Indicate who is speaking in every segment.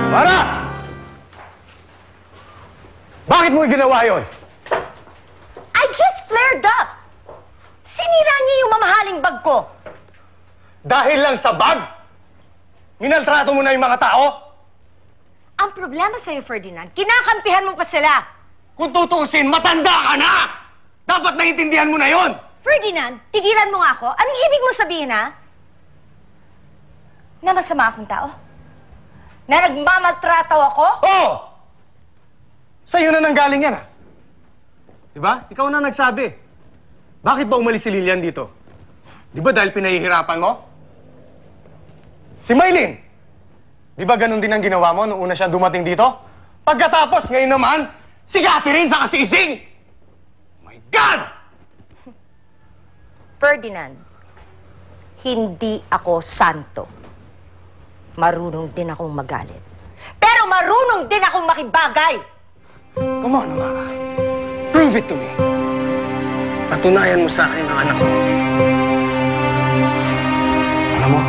Speaker 1: Mara! Bakit mo ginawa yun?
Speaker 2: I just flared up! Sinira niya yung mamahaling bag ko.
Speaker 1: Dahil lang sa bag? Minaltrato mo na yung mga tao?
Speaker 2: Ang problema sa'yo, Ferdinand, kinakampihan mo pa sila.
Speaker 1: Kung tutuusin, matanda ka na! Dapat naiintindihan mo na yon.
Speaker 2: Ferdinand, tigilan mo nga ako. Anong ibig mo sabihin, ha? Na masama akong tao? Na nagmamaltrato ako?
Speaker 1: Oo! Sa'yo na nanggaling yan, ha? Diba? Ikaw na nagsabi. Bakit ba umalis si Lilian dito? Di ba dahil pinahihirapan mo? Si Maylin! Di ba ganun din ang ginawa mo nung una siyang dumating dito? Pagkatapos, ngayon naman, si Catherine sa kasising! My God!
Speaker 2: Ferdinand, hindi ako santo. Marunong din akong magalit. Pero marunong din akong makibagay!
Speaker 1: Come on, Amara. Prove it to me. Patunayan mo sa akin ang anak ko. Alam mo,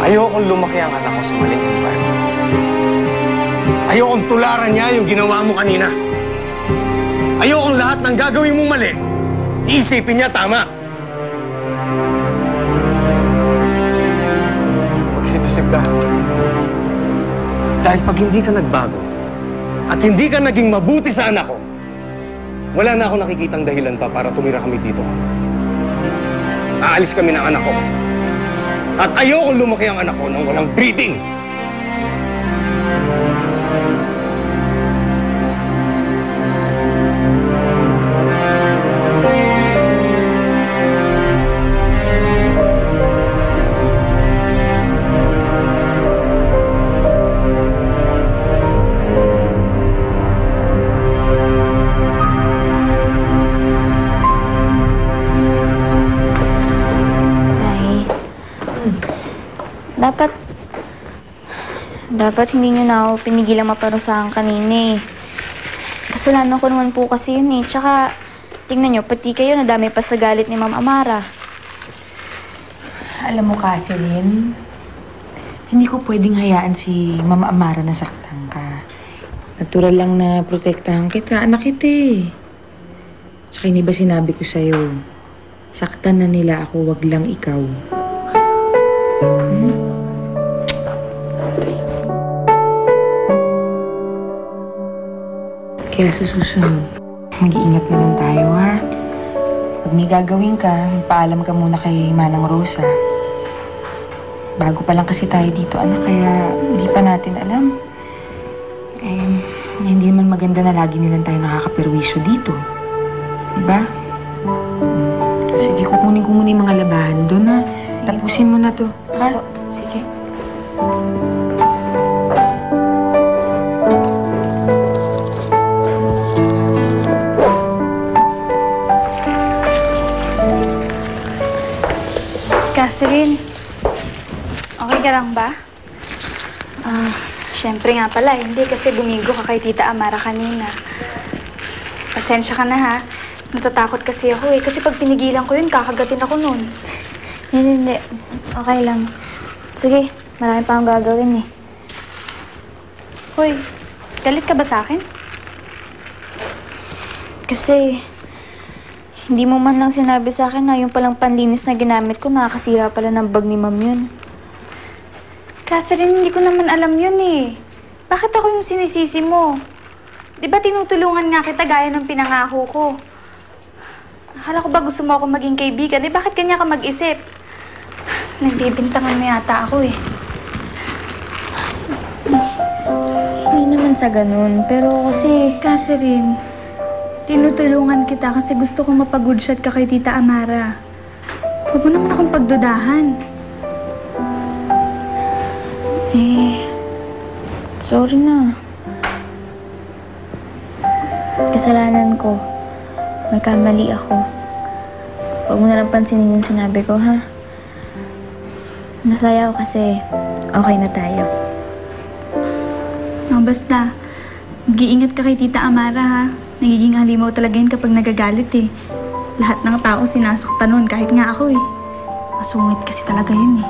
Speaker 1: ayokong lumaki ang anak ko sa maling environment. Ayokong tularan niya yung ginawa mo kanina. Ayokong lahat ng gagawin mong mali, iisipin niya tama. Magsip-isip ka. Dahil pag hindi ka nagbago, at hindi ka naging mabuti sa anak ko, wala na ako nakikitang dahilan pa para tumira kami dito. Aalis kami ng anak ko. At ayokong lumaki ang anak ko nang walang breeding.
Speaker 3: Dapat hindi nyo na ako pinigilang maparusahan kanina eh. Kasalanan ko naman po kasi yun eh. Tsaka, tingnan nyo, pati kayo nadami pa sa galit ni Ma'am Amara.
Speaker 4: Alam mo, Catherine, hindi ko pwedeng hayaan si Ma'am Amara na saktan ka. Natural lang na protektahan kita. Anak kita eh. Tsaka hindi ba sinabi ko sa'yo, saktan na nila ako, wag lang ikaw. Kaya sa susunod, mag-iingat na lang tayo, ha? Pag may gagawin ka, magpaalam ka muna kay Manang Rosa. Bago pa lang kasi tayo dito, anak, kaya hindi pa natin alam. Hindi naman maganda na lagi nilang tayo nakakaperwisyo dito. Diba? Sige, kukunin ko muna yung mga labahan doon, ha? Sige. Tapusin mo na to, ha? Sige.
Speaker 3: Catherine, okay ka lang ba? Siyempre nga pala, hindi kasi bumigo ka kay Tita Amara kanina. Pasensya ka na ha. Natatakot kasi ako eh. Kasi pag pinigilan ko yun, kakagatin ako nun. Hindi. Okay lang. Sige, marami pa akong gagawin eh. Hoy, galit ka ba sa akin? Kasi hindi mo man lang sinabi sa akin na yung palang panlinis na ginamit ko, nakakasira pala ng bag ni Ma'am yun. Catherine, hindi ko naman alam yun eh. Bakit ako yung sinisisi mo? Di ba tinutulungan nga kita gaya ng pinangako ko? Akala ko ba gusto mo ako maging kaibigan? Eh bakit kanya ka mag-isip? Nagbibintangan mo yata ako eh. Hindi naman sa ganun, pero kasi... Catherine, tinutulungan kita kasi gusto kong mapag-goodshot ka kay Tita Amara. Huwag mo naman akong pagdudahan. Sorry na. Kasalanan ko. Nagkamali ako. Huwag mo na lang pansinin yung sinabi ko, ha? Masaya ako kasi okay na tayo. Basta, mag-iingat ka kay Tita Amara, ha? Nagiging halimaw talaga yun kapag nagagalit, eh. Lahat ng tao sinasaktan nun, kahit nga ako, eh. Masungit kasi talaga yun, eh.